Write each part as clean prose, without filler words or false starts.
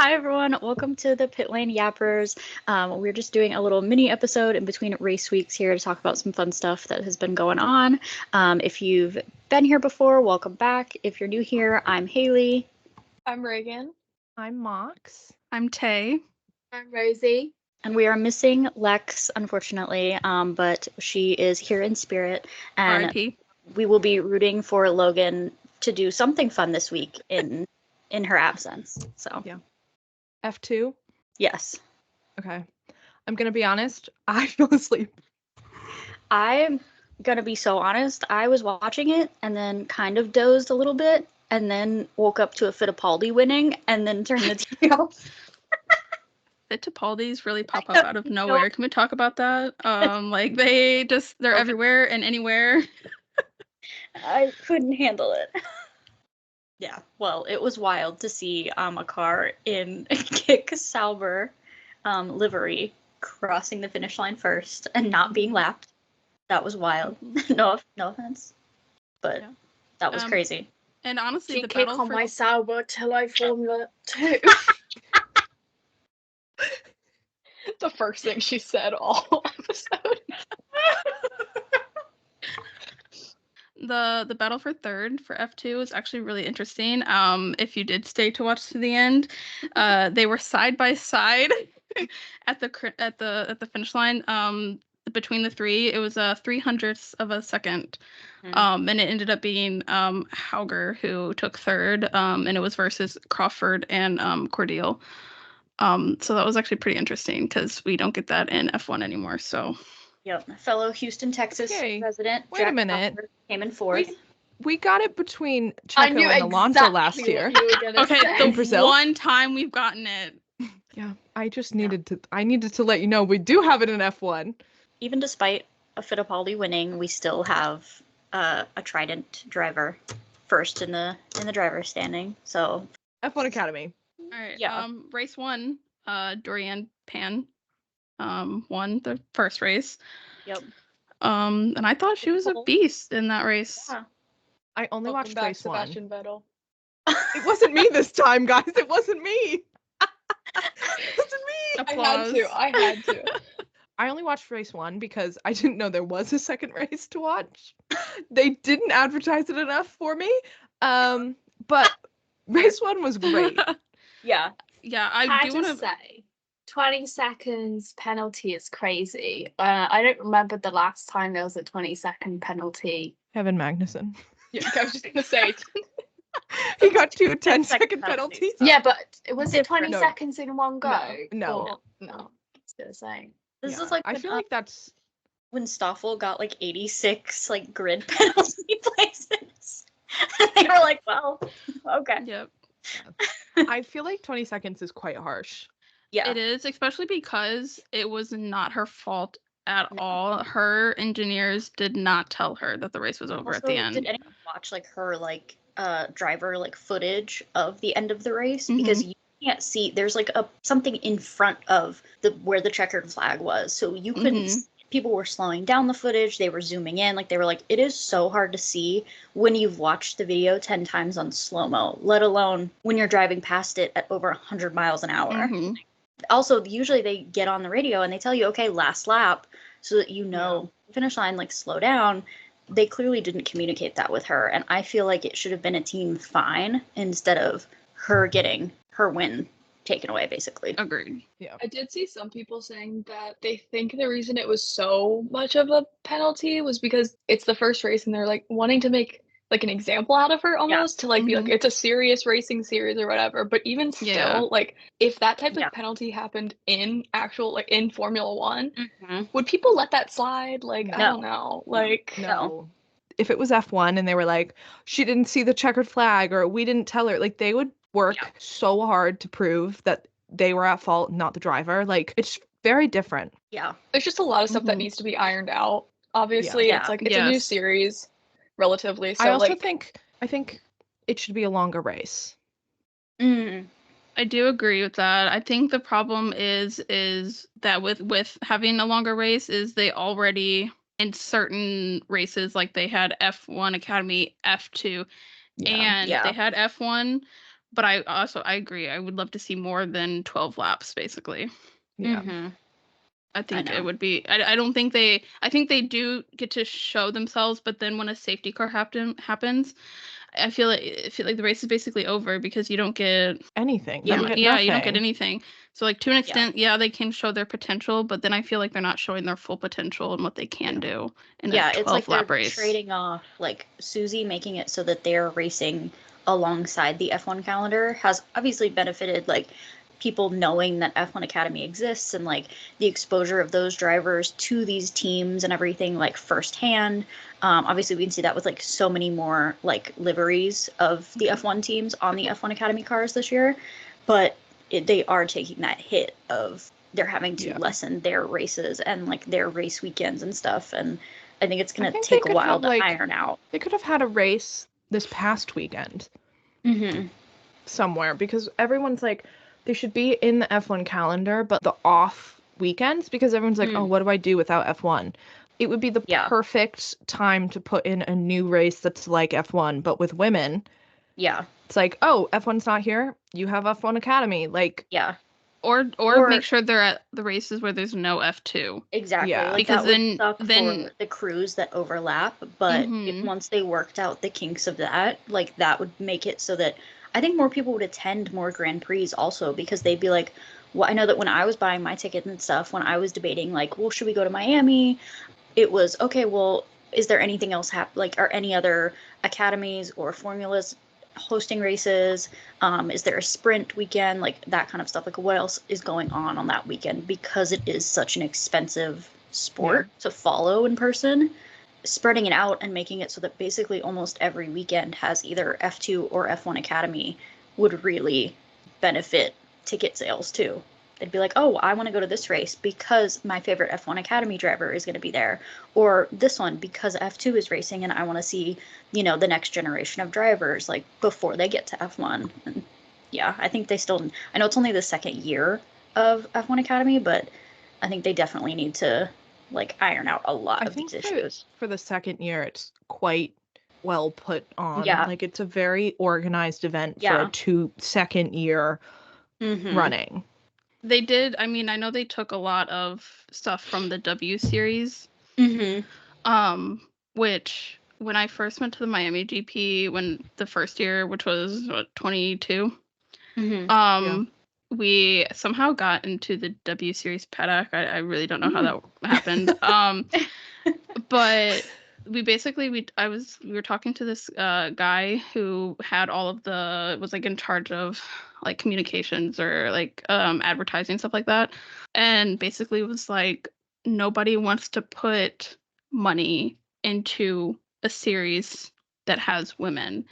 Hi everyone, welcome to the Pit Lane Yappers. We're just doing a little mini episode in between race weeks here to talk about some fun stuff that has been going on. If you've been here before, welcome back. If you're new here, I'm Haley. I'm Reagan. I'm Mox. I'm Tay. I'm Rosie. And we are missing Lex, unfortunately, but she is here in spirit. And R.I.P. we will be rooting for Logan to do something fun this week in her absence. So yeah. F2? Yes. Okay. I'm going to be honest. I fell asleep. I'm going to be so honest. I was watching it and then kind of dozed a little bit and then woke up to a Fittipaldi winning and then turned the TV off. Fittipaldis really pop up out of nowhere. Can we talk about that? They're everywhere and anywhere. I couldn't handle it. Yeah, well, it was wild to see a car in Kick Sauber livery crossing the finish line first and not being lapped. That was wild. No offense, but that was crazy. And honestly, the kick on my Sauber till I Formula 2. The first thing she said all episode. The battle for third for F2 is actually really interesting. If you did stay to watch to the end, they were side by side at the finish line. Between the three, it was 0.03 of a second, and it ended up being Hauger who took third, and it was versus Crawford and Cordeal. So that was actually pretty interesting because we don't get that in F1 anymore. So. Yep, fellow Houston, Texas resident. Wait a minute. Came in fourth. We got it between Checo and Alonso last year. Okay, the one time we've gotten it. Yeah, I just needed to let you know we do have it in F1. Even despite a Fittipaldi winning, we still have a Trident driver first in the driver's standing. So F1 Academy. All right. Yeah. Race 1, Dorian Pan won the first race. Yep. And I thought she was a beast in that race. Yeah. I only watched race 1. Sebastian Vettel. It wasn't me this time, guys. It wasn't me. It wasn't me. Applause. I had to. I only watched race 1 because I didn't know there was a second race to watch. They didn't advertise it enough for me. But race 1 was great. Yeah. Yeah, I do want to say 20 seconds penalty is crazy. I don't remember the last time there was a 20-second penalty. Kevin Magnussen. Yeah, I was just going to say. He got 2 10-second penalties. Yeah, but was it 20 seconds in one go? No. Still saying. This is like I feel like that's when Stoffel got like 86 like grid penalty places. They were like, well, okay. Yep. I feel like 20 seconds is quite harsh. Yeah. It is, especially because it was not her fault at all. Her engineers did not tell her that the race was over at the end. Did anyone watch like her driver like footage of the end of the race? Because you can't see, there's like something in front of where the checkered flag was, so you couldn't see. People were slowing down the footage, they were zooming in, like they were like, it is so hard to see when you've watched the video 10 times on slow-mo, let alone when you're driving past it at over 100 miles an hour. Also, usually they get on the radio and they tell you, okay, last lap, so that you know, finish line, like slow down. They clearly didn't communicate that with her, and I feel like it should have been a team fine instead of her getting her win taken away, basically. Agreed. Yeah. I did see some people saying that they think the reason it was so much of a penalty was because it's the first race and they're like wanting to make like an example out of her almost to like be like, it's a serious racing series or whatever. But even still, like if that type of penalty happened in actual like in Formula 1, would people let that slide? Like, I don't know. Like, no. If it was F1 and they were like, she didn't see the checkered flag or we didn't tell her, like they would work so hard to prove that they were at fault, not the driver. Like it's very different. Yeah. There's just a lot of stuff that needs to be ironed out. Obviously, it's like it's a new series relatively. So I also think it should be a longer race. I do agree with that. I think the problem is that with having a longer race is they already in certain races, like they had F1 Academy, F2, and they had F1, But I agree. I would love to see more than 12 laps, basically. Yeah. Mm-hmm. I think know. it would be. I don't think they. I think they do get to show themselves, but then when a safety car happens, I feel like the race is basically over because you don't get Anything. Yeah. You get you don't get nothing. anything. So like to an extent, they can show their potential, but then I feel like they're not showing their full potential and what they can do in a 12 it's like lap they're race. trading off, like Susie making it so that they're racing alongside the F1 calendar has obviously benefited like people knowing that F1 Academy exists and like the exposure of those drivers to these teams and everything like firsthand. Obviously we can see that with like so many more like liveries of the F1 teams on the F1 Academy cars this year, but they are taking that hit of they're having to lessen their races and like their race weekends and stuff, and I think it's going to take a while to iron out. They could have had a race this past weekend somewhere, because everyone's like, they should be in the F1 calendar, but the off weekends, because everyone's like, oh, what do I do without F1? It would be the perfect time to put in a new race that's like F1, but with women. Yeah. It's like, oh, F1's not here. You have F1 Academy. Like, yeah. Or make sure they're at the races where there's no F2. Exactly. Yeah. Like, because that would suck for the crews that overlap, but once they worked out the kinks of that, like that would make it so that I think more people would attend more Grand Prix also, because they'd be like, well, I know that when I was buying my ticket and stuff, when I was debating like, well, should we go to Miami? It was, okay, well, is there anything else like, are any other academies or formulas hosting races? Is there a sprint weekend? Like that kind of stuff. Like what else is going on that weekend? Because it is such an expensive sport to follow in person. Spreading it out and making it so that basically almost every weekend has either F2 or F1 Academy would really benefit ticket sales too. They'd be like, oh, I want to go to this race because my favorite F1 Academy driver is going to be there. Or this one because F2 is racing and I want to see, the next generation of drivers, like, before they get to F1. And yeah, I think they still, I know it's only the second year of F1 Academy, but I think they definitely need to, like, iron out a lot of these issues. For the second year, it's quite well put on. Yeah. Like, it's a very organized event for a second year running. They did. I mean, I know they took a lot of stuff from the W series. Which when I first went to the Miami GP, when the first year, which was 22, we somehow got into the W series paddock. I really don't know how that happened. But we basically we were talking to this guy who had all of was like in charge of like communications or like advertising, stuff like that, and basically was like, nobody wants to put money into a series that has women.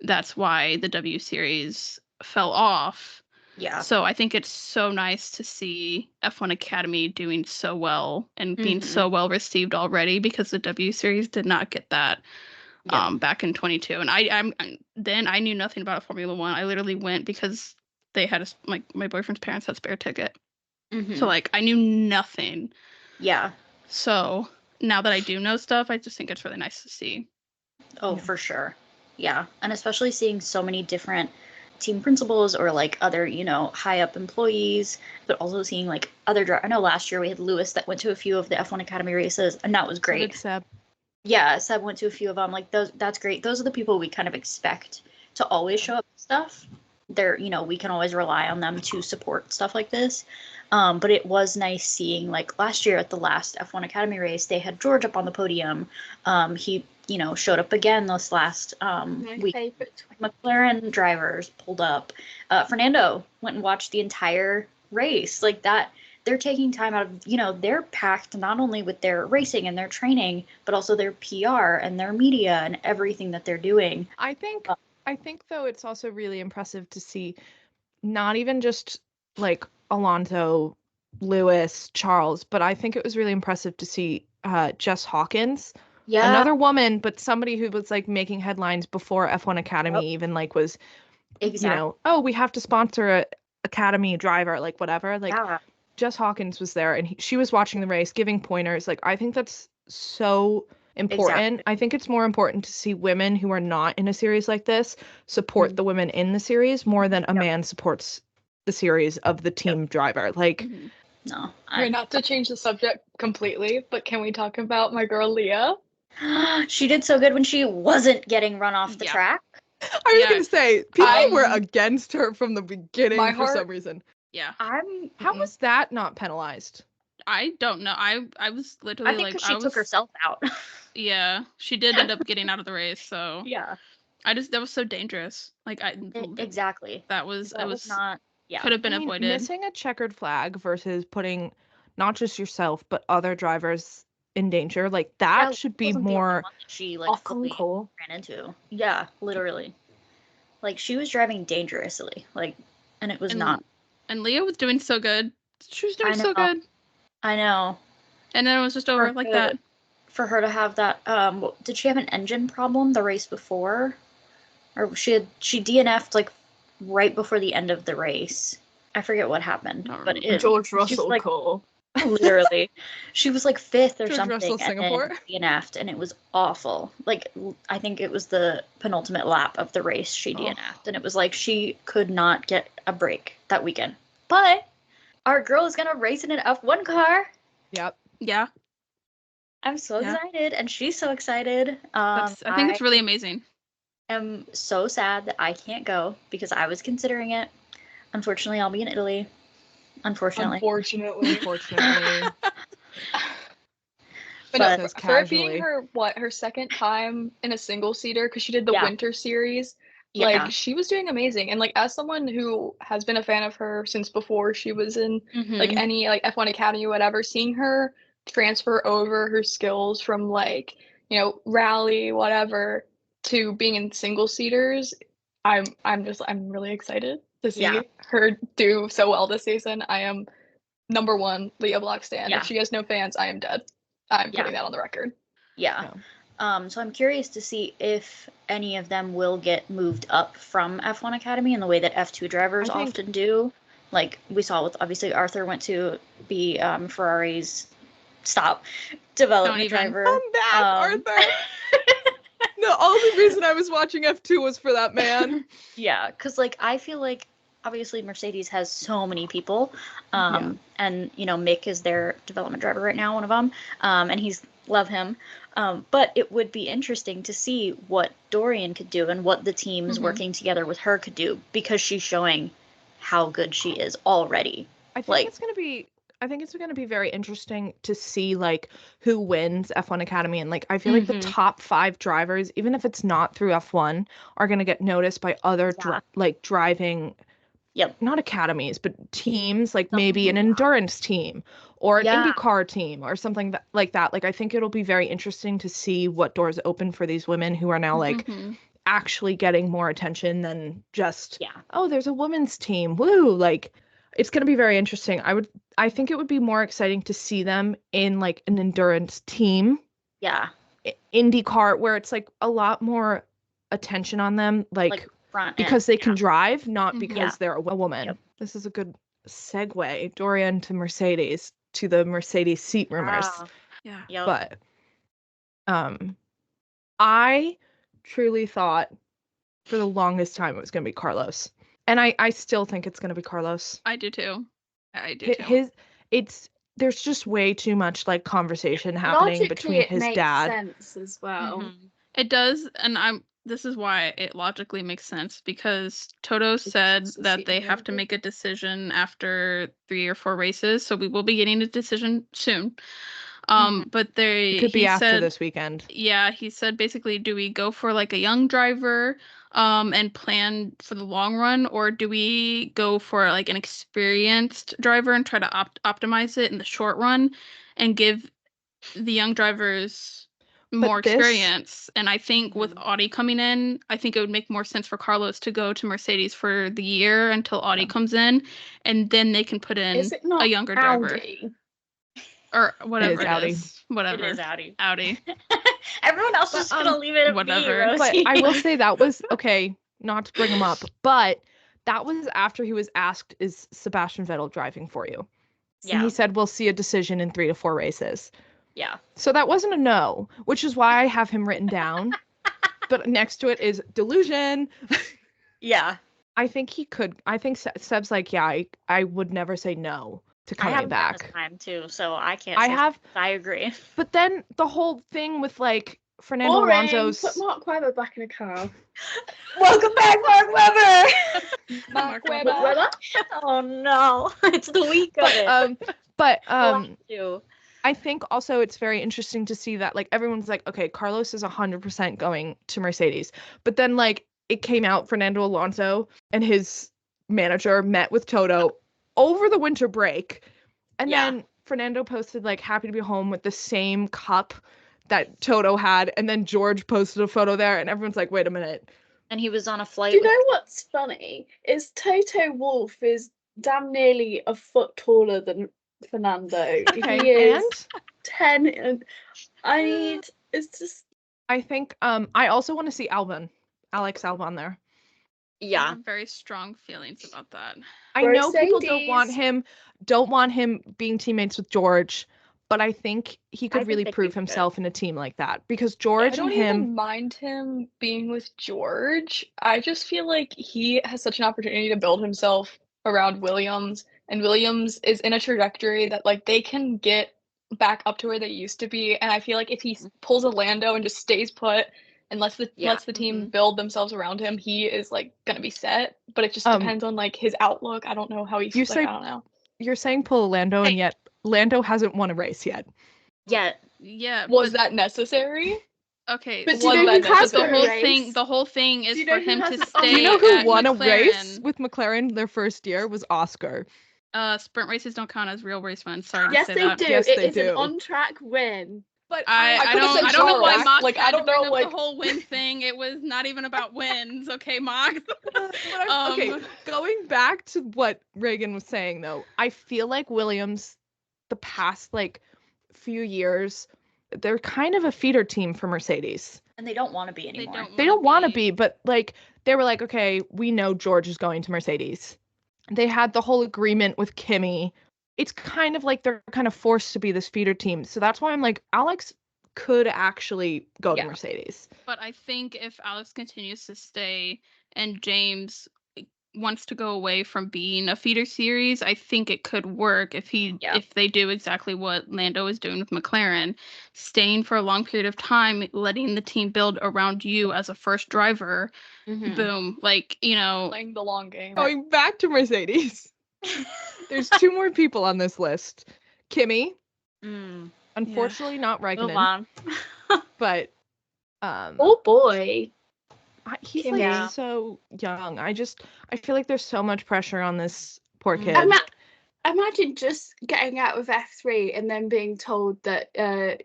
That's why the W series fell off. Yeah. So I think it's so nice to see F1 Academy doing so well and being so well received already, because the W series did not get that back in 22. And I knew nothing about Formula One. I literally went because they had my boyfriend's parents had spare ticket. So like I knew nothing. Yeah. So now that I do know stuff, I just think it's really nice to see. Oh, for sure. Yeah. And especially seeing so many different team principals or like other, high up employees, but also seeing like other I know last year we had Lewis that went to a few of the F1 Academy races, and that was great. So did Seb. Yeah, Seb went to a few of them. Like that's great. Those are the people we kind of expect to always show up with stuff. They're, we can always rely on them to support stuff like this. But it was nice seeing, like, last year at the last F1 Academy race, they had George up on the podium. He, showed up again this last week. McLaren drivers pulled up. Fernando went and watched the entire race. Like that, they're taking time out of, they're packed not only with their racing and their training, but also their PR and their media and everything that they're doing. I think though it's also really impressive to see not even just like Alonso, Lewis, Charles, but I think it was really impressive to see Jess Hawkins. Yeah. Another woman, but somebody who was like making headlines before F1 Academy even like was, oh, we have to sponsor a Academy driver, like whatever. Like Jess Hawkins was there and she was watching the race, giving pointers. Like I think that's so important. I think it's more important to see women who are not in a series like this support the women in the series more than a man supports the series of the team driver. Like, no. Not to change the subject completely, but can we talk about my girl Leah? She did so good when she wasn't getting run off the track. I was gonna say, people were against her from the beginning for some reason. Yeah. How was that not penalized? I don't know. I was literally I think because she took herself out. Yeah, she did end up getting out of the race, so yeah. That was so dangerous. Like exactly. That was not could have been avoided. Missing a checkered flag versus putting not just yourself but other drivers in danger, like that should be more. She fully ran into. Yeah, literally. Like she was driving dangerously, like, and it was not. And Leah was doing so good. She was doing so good. I know. And then it was just over like that. For her to have that, did she have an engine problem the race before, or she DNF'd like right before the end of the race? I forget what happened, but George Russell Cole. Literally, she was like 5th or George something, Russell, Singapore. and DNF'd, and it was awful. Like I think it was the penultimate lap of the race she DNF'd, and it was like she could not get a break that weekend. But our girl is gonna race in an F1 car. Yep. Yeah. I'm so excited, and she's so excited. I think it's really amazing. I'm so sad that I can't go because I was considering it. Unfortunately, I'll be in Italy. Unfortunately. But for it being her second time in a single seater, because she did the winter series, like she was doing amazing. And like as someone who has been a fan of her since before she was in like any like F1 Academy or whatever, seeing her transfer over her skills from like, you know, rally, whatever, to being in single seaters, I'm really excited to see her do so well this season. I am number one Leah Block stan. If she has no fans, I am dead. I'm putting that on the record. Yeah. So I'm curious to see if any of them will get moved up from F1 Academy in the way that F2 drivers often do. Like we saw with, obviously, Arthur went to be Ferrari's development driver. Come back, Arthur. The only reason I was watching F2 was for that man. Yeah, because like I feel like obviously Mercedes has so many people, and you know Mick is their development driver right now, one of them, and love him. But it would be interesting to see what Dorian could do and what the teams working together with her could do, because she's showing how good she is already. I think it's going to be very interesting to see like who wins F1 Academy, and like I feel like the top 5 drivers, even if it's not through F1, are going to get noticed by other driving not academies but teams, like maybe an endurance team or an IndyCar team or something like that. Like I think it'll be very interesting to see what doors open for these women who are now like actually getting more attention than just there's a women's team, woo. Like it's going to be very interesting. I think it would be more exciting to see them in like an endurance team. Yeah. IndyCar, where it's like a lot more attention on them, like front because they can drive, not because they're a woman. Yep. This is a good segue, Dorian, to Mercedes, to the Mercedes seat rumors. Yeah. Yep. But I truly thought for the longest time it was going to be Carlos. And I still think it's going to be Carlos. I do too. There's just way too much like conversation happening between his dad. It makes sense as well. It does, and this is why it logically makes sense, because Toto said that they have to make a decision after 3 or 4 races, so we will be getting a decision soon. But it could be after this weekend. Yeah, he said basically, do we go for like a young driver and plan for the long run, or do we go for like an experienced driver and try to optimize it in the short run and give the young drivers more experience? And I think with Audi coming in, I think it would make more sense for Carlos to go to Mercedes for the year until Audi comes in, and then they can put in a younger driver. Or whatever it is. Whatever. It is Audi. Audi. Everyone else is just gonna leave it at whatever. me, But I will say that was okay, not to bring him up, but that was after he was asked, is Sebastian Vettel driving for you? Yeah. And he said, we'll see a decision in 3 to 4 races. Yeah. So that wasn't a no, which is why I have him written down. But next to it is delusion. Yeah. I think he could. I think Seb's like, yeah, I would never say no to I coming haven't done this back. time too, so I can't I say have, I agree. but then the whole thing with like Fernando Boring. Alonso's. Put Mark Webber back in a car. Welcome back, Mark Webber. Mark Webber. Webber. Oh no, it's the week of it. But We'll have to. I think also it's very interesting to see that like everyone's like, okay, Carlos is 100% going to Mercedes, but then like it came out Fernando Alonso and his manager met with Toto over the winter break, and then Fernando posted like happy to be home with the same cup that Toto had, and then George posted a photo there, and everyone's like, wait a minute. And he was on a flight. Do you know what's funny? Is Toto Wolff is damn nearly a foot taller than Fernando. Okay, He is and 10, and it's just. I think I also want to see Alex Albon there. I Yeah. have very strong feelings about that. I know people don't Mercedes. want him being teammates with George, but I think he could think really they prove could. himself in a team like that because I George don't and him. even mind him being with George. I just feel like he has such an opportunity to build himself around Williams, and Williams is in a trajectory that like they can get back up to where they used to be. And I feel like if he pulls a Lando and just stays put and lets the team build themselves around him, he is like gonna be set. But it just depends on like his outlook. I don't know how he's like, I don't know. You're saying pull a Lando, and yet Lando hasn't won a race yet. Yeah. Was that necessary? Okay. But do you know who has the won a whole race? thing. The whole thing is Do you know for who him to hasn't- stay. Do you know who at won a race McLaren. with McLaren their first year was Oscar. Sprint races don't count as real race wins. Sorry Yes, to say they that. do. Yes, It they is an do. on-track win. But I could've said don't know why Charles. Mox Like, I had don't to bring know, up like- the whole win thing. It was not even about wins, okay, Mox? Okay, going back to what Reagan was saying though, I feel like Williams, the past like few years, they're kind of a feeder team for Mercedes. And they don't want to be anymore. They don't want to be, but like they were like, okay, we know George is going to Mercedes. They had the whole agreement with Kimi. It's kind of like they're kind of forced to be this feeder team. So that's why I'm like, Alex could actually go to Mercedes. But I think if Alex continues to stay and James wants to go away from being a feeder series, I think it could work if they do exactly what Lando is doing with McLaren, staying for a long period of time, letting the team build around you as a first driver. Boom, like, you know, Playing the long game. Going back to Mercedes. There's two more people on this list. Kimi. Unfortunately, not Raikkonen. Move on. But Oh boy. he's Kimi. like so young. I feel like there's so much pressure on this poor kid. Imagine just getting out of F3 and then being told that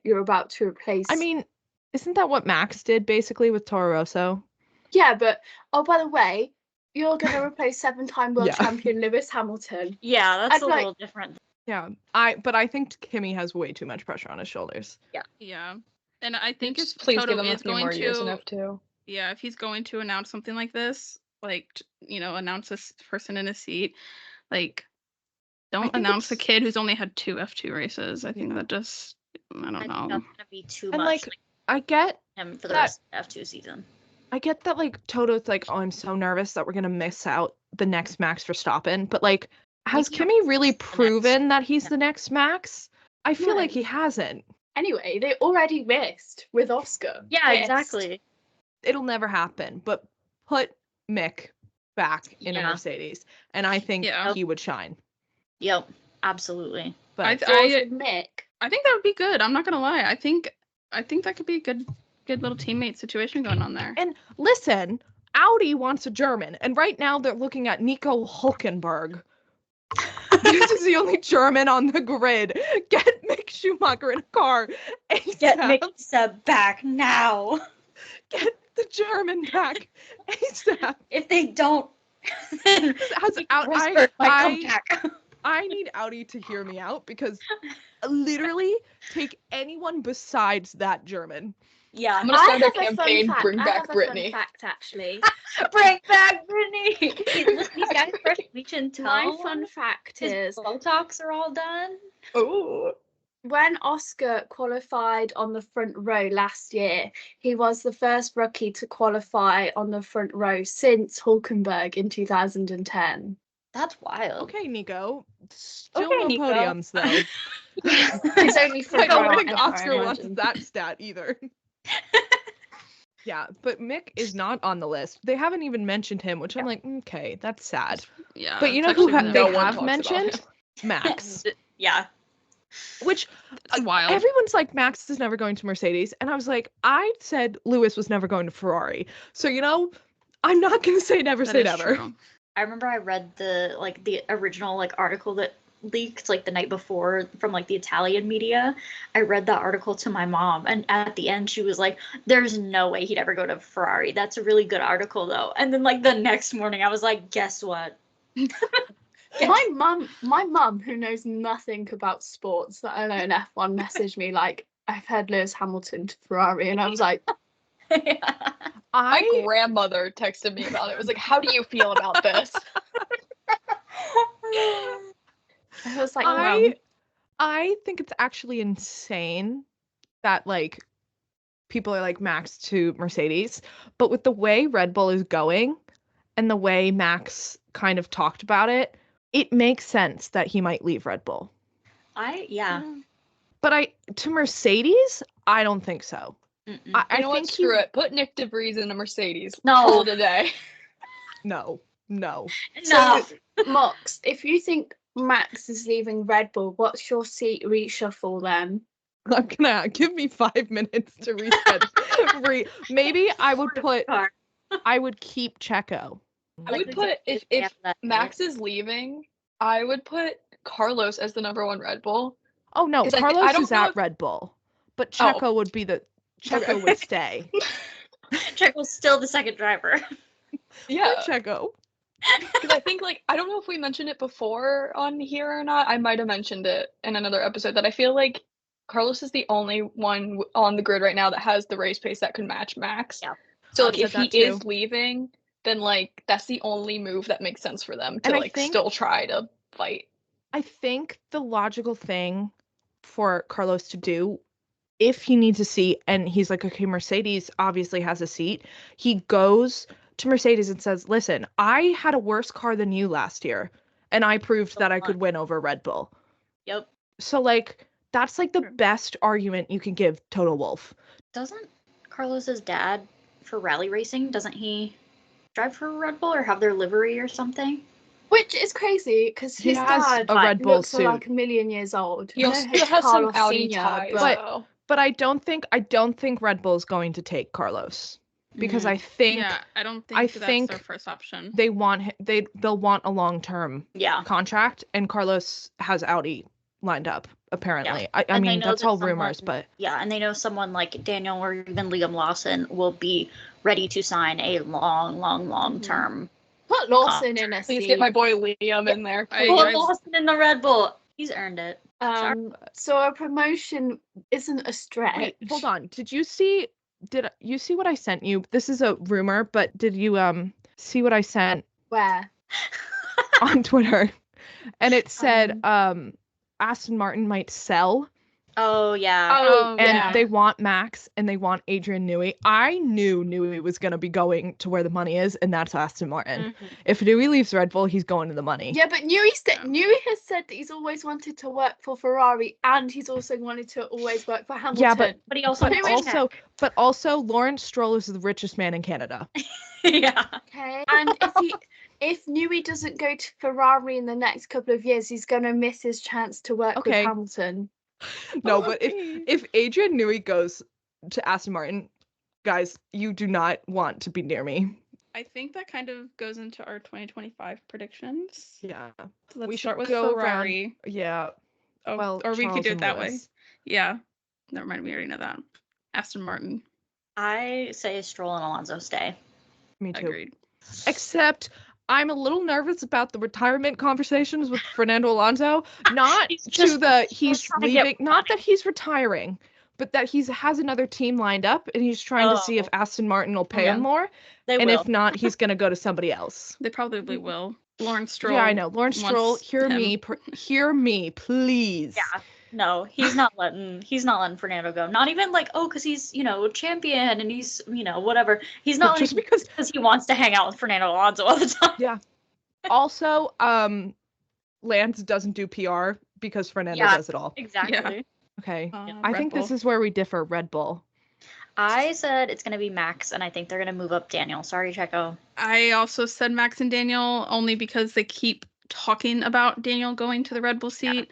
you're about to replace. I mean, isn't that what Max did basically with Toro Rosso? Yeah, but by the way, you're going to replace 7-time world champion Lewis Hamilton. Yeah, that's a little different. Yeah, I think Kimi has way too much pressure on his shoulders. Yeah, and I think Just if please Toto give him a is few going more years in to, F2. yeah, if he's going to announce something like this, like, you know, announce this person in a seat, like, don't announce a kid who's only had 2 F2 races. I think that just, I don't know. That's gonna be too And much. I get him for the rest of the F2 season. I get that like Toto's like, oh, I'm so nervous that we're gonna miss out the next Max Verstappen, but like, has Kimi really proven that he's the next Max? I feel like he hasn't. Anyway, they already missed with Oscar. Yeah, exactly. It'll never happen, but put Mick back in a Mercedes, and I think he would shine. Yep, absolutely. But Mick. I think that would be good. I'm not gonna lie. I think that could be a good little teammate situation going on there. And listen, Audi wants a German, and right now they're looking at Nico Hülkenberg. This is the only German on the grid. Get Mick Schumacher in a car. ASAP. Get Mick Seb back now. Get the German back ASAP. If they don't, then I need Audi to hear me out because literally take anyone besides that German. Yeah, I'm gonna start a campaign. Bring back Britney. Fun fact, actually. Bring back Britney. These guys are reaching My fun fact his is Botox are all done. Oh. when Oscar qualified on the front row last year, he was the first rookie to qualify on the front row since Hulkenberg in 2010. That's wild. Okay, Nico. Still Okay, no Nico. podiums though. It's only for I don't Rowan think anyway, Oscar I wants imagine. that stat either. Yeah, but Mick is not on the list. They haven't even mentioned him, which I'm like, okay, that's sad. Yeah. But you it's know who actually really they no one have talks about mentioned? him. Max. Yeah. Which It's wild. everyone's like, Max is never going to Mercedes. And I was like, I said Lewis was never going to Ferrari. So, you know, I'm not going to say never That say is never. true. I remember I read the original article that leaked the night before from the Italian media. I read that article to my mom, and at the end she was like, "There's no way he'd ever go to Ferrari. That's a really good article though." And then the next morning I was like, "Guess what?" My mum, who knows nothing about sports, let alone F1, messaged me like, I've heard Lewis Hamilton to Ferrari, and I was like, My grandmother texted me about it. It was like, how do you feel about this? I was like, I think it's actually insane that people are like Max to Mercedes, but with the way Red Bull is going and the way Max kind of talked about it, it makes sense that he might leave Red Bull. Yeah. But to Mercedes, I don't think so. I You know what? think Screw it. Put Nick DeVries in a Mercedes. No. Call it a day. No. So, Mox, if you think Max is leaving Red Bull, what's your seat reshuffle then? I'm gonna give me 5 minutes to reschedule. Maybe I would keep Checo. I would put if Max is leaving, I would put Carlos as the #1 Red Bull. Oh no, 'Cause Carlos I don't is know at if- Red Bull, but Checo would be Checo would stay. Checo's still the second driver. Yeah. Poor Checo. Because I think I don't know if we mentioned it before on here or not. I might have mentioned it in another episode that I feel like Carlos is the only one on the grid right now that has the race pace that can match Max. Yeah. So I've if said he that too. is leaving, then that's the only move that makes sense for them to And I think- still try to fight. I think the logical thing for Carlos to do, if he needs a seat and he's like, okay, Mercedes obviously has a seat, he goes to Mercedes and says, listen, I had a worse car than you last year, and I proved that I could win over Red Bull. Yep. So that's the best argument you can give Toto Wolff. Doesn't Carlos's dad for rally racing, doesn't he drive for Red Bull or have their livery or something? Which is crazy because He his has dad a Red Bull looks suit. like a million years old. He also has some Audi ties, though. But I don't think Red Bull is going to take Carlos because I think I don't think that's their first option. They want they'll want a long-term contract, and Carlos has Audi lined up apparently. Yeah. I mean that's all rumors, but and they know someone like Daniel or even Liam Lawson will be ready to sign a long term. Put Lawson in a seat. Please get my boy Liam in there. Put Lawson in the Red Bull. He's earned it. So a promotion isn't a stretch. wait, hold on. Did you see what I sent you? This is a rumor, but did you see what I sent? Where? On Twitter. And it said Aston Martin might sell. Oh yeah. And they want Max and they want Adrian Newey. I knew Newey was going to be going to where the money is, and that's Aston Martin. Mm-hmm. If Newey leaves Red Bull, he's going to the money. Yeah, but Newey has said that he's always wanted to work for Ferrari, and he's also wanted to always work for Hamilton. Yeah, but he also Lawrence Stroll is the richest man in Canada. Yeah. Okay. And if Newey doesn't go to Ferrari in the next couple of years, he's going to miss his chance to work with Hamilton. No, but if Adrian Newey goes to Aston Martin, guys, you do not want to be near me. I think that kind of goes into our 2025 predictions. Yeah. So let's We start with go Ferrari. Yeah. Oh, well, or we Charles could do it and that Lewis. way. Yeah. Never mind, we already know that. Aston Martin. I say Stroll and Alonso stay. Me too. Agreed. Except I'm a little nervous about the retirement conversations with Fernando Alonso. Not he's leaving, not that he's retiring, but that he has another team lined up and he's trying to see if Aston Martin will pay him more. If not, he's going to go to somebody else. They probably will. Lawrence Stroll. Yeah, I know. Lawrence Stroll, hear me, please. Yeah. No, he's not letting Fernando go. Not even like, oh, because he's, champion and he's, whatever. He's not Just letting because he wants to hang out with Fernando Alonso all the time. Yeah. Also, Lance doesn't do PR because Fernando Yeah. does it all. Exactly. Okay. Red I think this Bull. is where we differ, Red Bull. I said it's going to be Max, and I think they're going to move up Daniel. Sorry, Checo. I also said Max and Daniel only because they keep talking about Daniel going to the Red Bull seat,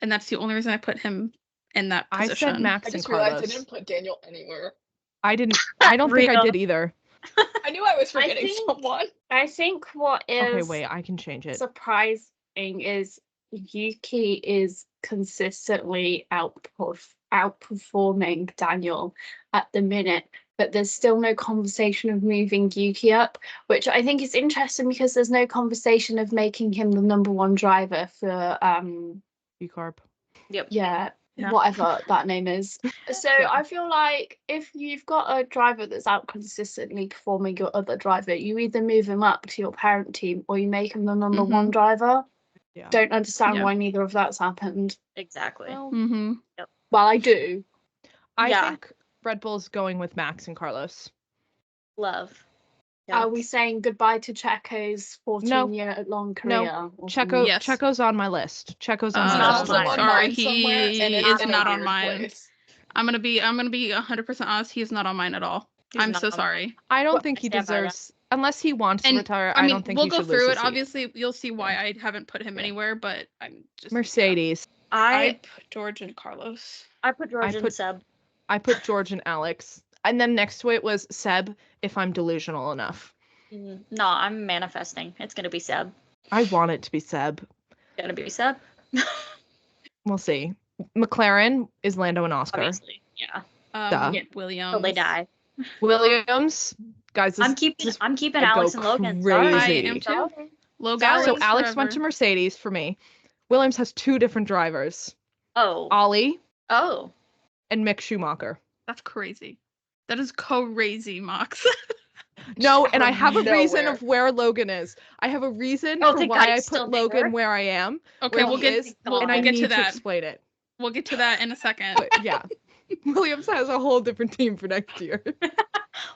and that's the only reason I put him in that position. I said Max I and just Carlos. realized I didn't put Daniel anywhere. I don't think I did either. I knew I was forgetting someone. I think what is Okay, wait, I can change it. surprising is Yuki is consistently outperforming Daniel at the minute, but there's still no conversation of moving Yuki up, which I think is interesting because there's no conversation of making him the number one driver for B-Carb. Yep. Yeah, whatever that name is. So I feel like if you've got a driver that's out consistently performing your other driver, you either move him up to your parent team or you make him the number one driver. Yeah. Don't understand why neither of that's happened. Exactly. Well, Well, I do. I think Red Bull's going with Max and Carlos. Love. Are we saying goodbye to Checo's 14-year-long career? No, Checo's on my list. Checo's on my list. Sorry, he is not on mine. I'm gonna be 100% honest. He is not on mine at all. I'm so sorry. I don't think he deserves, unless he wants to retire. I don't think we'll he go should through lose it. Obviously, you'll see why I haven't put him anywhere. But I'm just Mercedes. I put George and Carlos. I put George and Seb. I put George and Alex. And then next to it was Seb, if I'm delusional enough. No, I'm manifesting. It's going to be Seb. I want it to be Seb. Going to be Seb? We'll see. McLaren is Lando and Oscar. Obviously, yeah. Williams. Till they die. Williams, guys. I'm keeping Alex and Logan. Crazy. I am too. Logan. So Alex went to Mercedes for me. Williams has two different drivers. Oh. Ollie. Oh. And Mick Schumacher. That's crazy. That is crazy, Mox. No, and I have a reason of where Logan is. I have a reason for why I put Logan where I am. Okay, we'll get to that. Explain it. We'll get to that in a second. But, yeah. Williams has a whole different team for next year.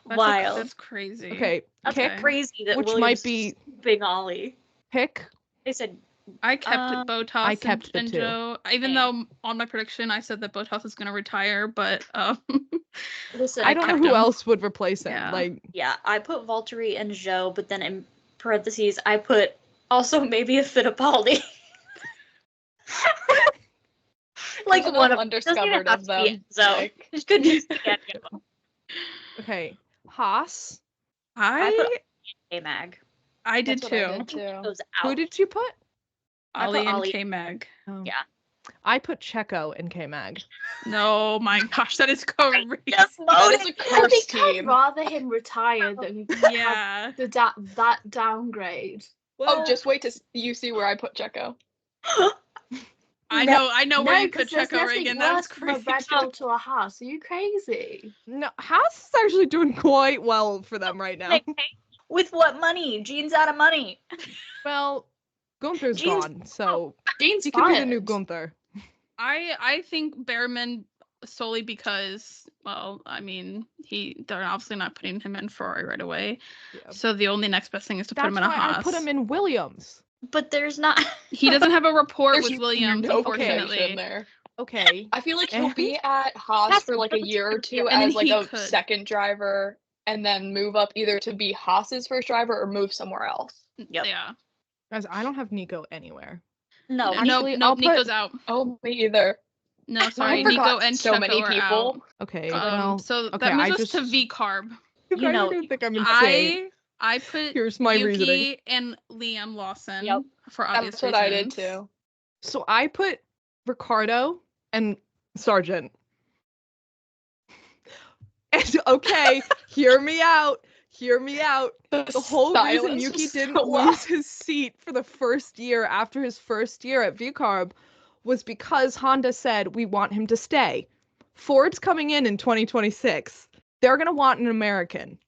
Wild. That's crazy. Okay. That's crazy that which Williams might be big Ollie. Pick. They said I kept Bottas. I kept and Joe. Even though on my prediction I said that Bottas is going to retire, but listen, I don't know who else would replace him. Yeah. I put Valtteri and Joe, but then in parentheses I put also maybe a Fittipaldi. Like one of undiscovered of them. So just could just get them. Okay, Haas. I put K-Mag. I did too. Who did you put? Ollie and K-Mag. Oh. Yeah. I put Checo and K-Mag. No, my gosh, that is crazy. That is a cursed team. I'd rather him retire than have that downgrade. Well, just wait till you see where I put Checo. I know where you put Checo, Reagan. That's crazy. From a Red Bull to a Haas. Are you crazy? No, Haas is actually doing quite well for them right now. With what money? Gene's out of money. Well, Gunther's gone, so Gene's he could be the new Gunther. I think Behrman solely because, well, I mean, they're obviously not putting him in Ferrari right away. Yeah. So the only next best thing is to put him in a Haas. I put him in Williams. But there's not. He doesn't have a rapport with Williams, unfortunately. Okay. I feel like he'll be at Haas for like a year or two as like a second driver, and then move up either to be Haas's first driver or move somewhere else. Yep. Yeah. Guys, I don't have Nico anywhere. No, actually, Nico's out. Oh, me either. No, sorry, Nico and so Checo many people. Out. Okay, so that moves us to V Carb. You know, think I'm insane. I put Here's my Yuki reasoning. and Liam Lawson for obvious reasons. That's what I did too. So I put Ricardo and Sargent. And okay, hear me out. The whole reason Yuki didn't lose his seat for the first year after his first year at VCARB was because Honda said, we want him to stay. Ford's coming in 2026. They're going to want an American.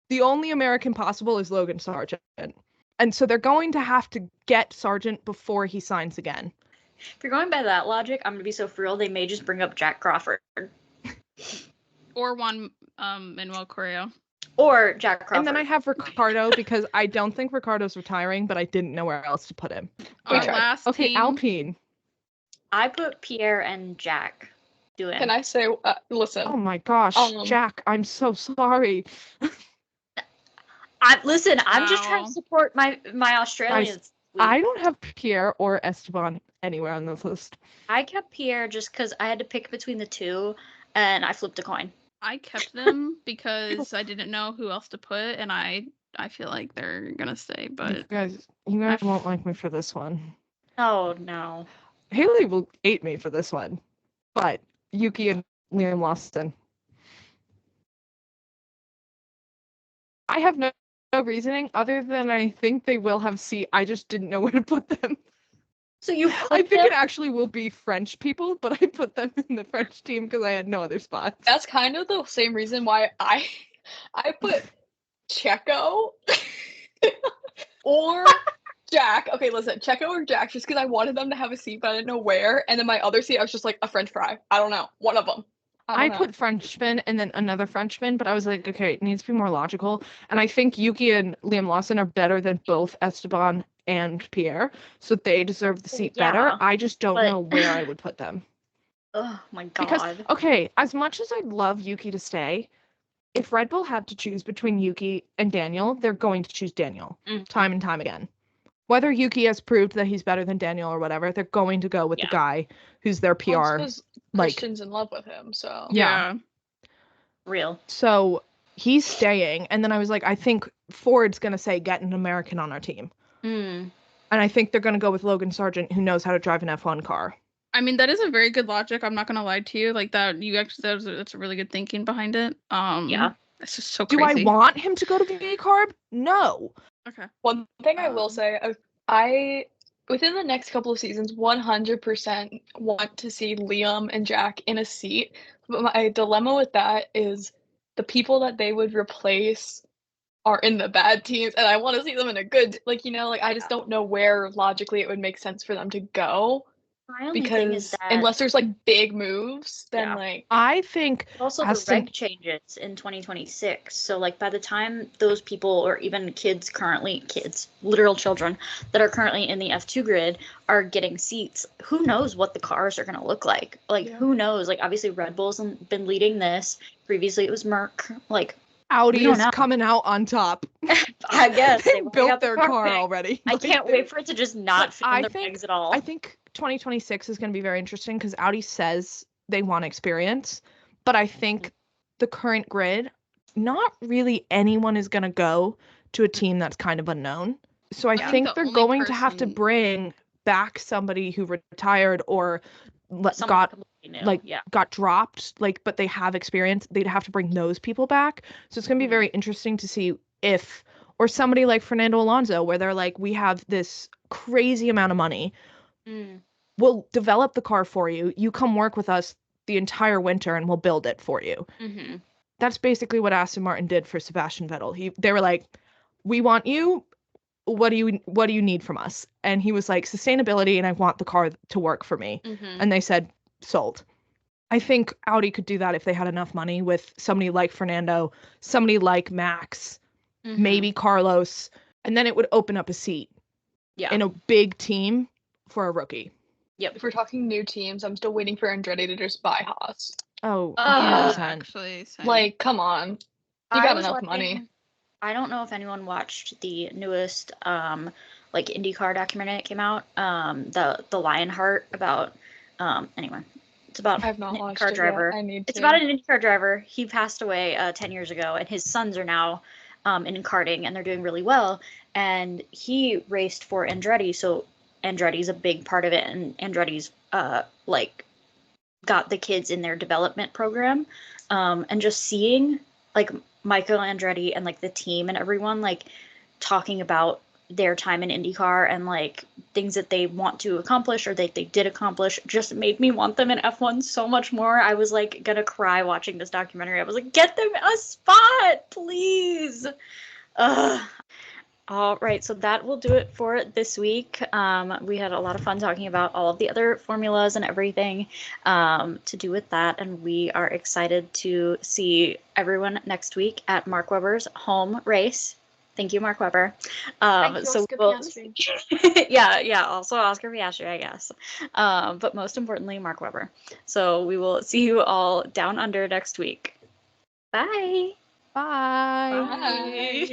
The only American possible is Logan Sargent. And so they're going to have to get Sargent before he signs again. If you're going by that logic, I'm gonna be so for real. They may just bring up Jack Crawford Or Juan Manuel Correa. or Jack Crawford. And then I have Ricardo because I don't think Ricardo's retiring, but I didn't know where else to put him. Our last Okay, team. Alpine. I put Pierre and Jack. Can I say, listen? Oh my gosh, Jack, I'm so sorry. Listen, I'm just trying to support my Australians. I don't have Pierre or Esteban anywhere on this list. I kept Pierre just because I had to pick between the two, and I flipped a coin. I kept them because I didn't know who else to put, and I feel like they're gonna stay. But you guys won't like me for this one. Oh no. Haley will hate me for this one, but Yuki and Liam Lawson. I have no reasoning other than I think they will have C. I just didn't know where to put them. So you I think it actually will be French people, but I put them in the French team because I had no other spots. That's kind of the same reason why I put Checo or Jack. Okay, listen, Checo or Jack, just because I wanted them to have a seat, but I didn't know where. And then my other seat, I was just like a French fry. I don't know, one of them. I put Frenchman and then another Frenchman, but I was like, okay, it needs to be more logical. And I think Yuki and Liam Lawson are better than both Esteban and Pierre, so they deserve the seat better. I just don't know where I would put them. Oh my god. Because, okay, as much as I'd love Yuki to stay, if Red Bull had to choose between Yuki and Daniel, they're going to choose Daniel time and time again. Whether Yuki has proved that he's better than Daniel or whatever, they're going to go with the guy who's their PR. Christian's in love with him, so yeah. Real. So he's staying, and then I was like, I think Ford's gonna say get an American on our team. And I think they're gonna go with Logan Sargent, who knows how to drive an F1 car. I mean, that is a very good logic. I'm not gonna lie to you. Like that, you actually that's a really good thinking behind it. Yeah. It's just so crazy. Do I want him to go to V-Carb? No. Okay. One thing I will say, I within the next couple of seasons, 100% want to see Liam and Jack in a seat. But my dilemma with that is the people that they would replace are in the bad teams, and I want to see them in a good, I just don't know where logically it would make sense for them to go. My only thing is that unless there's big moves, then I think also the reg changes in 2026. So by the time those people or even literal children that are currently in the F2 grid are getting seats, who knows what the cars are going to look like? Who knows? Obviously Red Bull's been leading this. Previously it was Merc. Audi is coming out on top. I guess they built their car already. I can't wait for it to just not fit in the regs at all. I think 2026 is going to be very interesting because Audi says they want experience, but I think the current grid, not really anyone is going to go to a team that's kind of unknown. So I think they're going to have to bring back somebody who retired or got dropped, but they have experience. They'd have to bring those people back. So it's going to be very interesting to see if, or somebody like Fernando Alonso, where they're like, we have this crazy amount of money. We'll develop the car for you. You come work with us the entire winter and we'll build it for you. That's basically what Aston Martin did for Sebastian Vettel. They were like, we want you. What do you need from us? And he was like, sustainability, and I want the car to work for me. And they said, sold. I think Audi could do that if they had enough money with somebody like Fernando, somebody like Max, maybe Carlos, and then it would open up a seat in a big team for a rookie. Yep. If we're talking new teams, I'm still waiting for Andretti to just buy Haas. Oh, actually, same. Come on. You got enough money. I don't know if anyone watched the newest IndyCar documentary that came out. The Lionheart about anyway. It's about I've not an watched IndyCar it driver. Yet. I need to. It's about an IndyCar driver. He passed away 10 years ago, and his sons are now in karting, and they're doing really well. And he raced for Andretti, so Andretti's a big part of it, and Andretti's got the kids in their development program, and just seeing Michael Andretti and the team and everyone talking about their time in IndyCar and things that they want to accomplish or they did accomplish just made me want them in F1 so much more. I was gonna cry watching this documentary. I was like, get them a spot, please. All right, so that will do it for this week. We had a lot of fun talking about all of the other formulas and everything to do with that, and we are excited to see everyone next week at Mark Webber's home race. Thank you, Mark Webber. Thank you, So Oscar we'll, Piastri. yeah, also Oscar Piastri, I guess. But most importantly, Mark Webber. So we will see you all down under next week. Bye. Bye. Bye.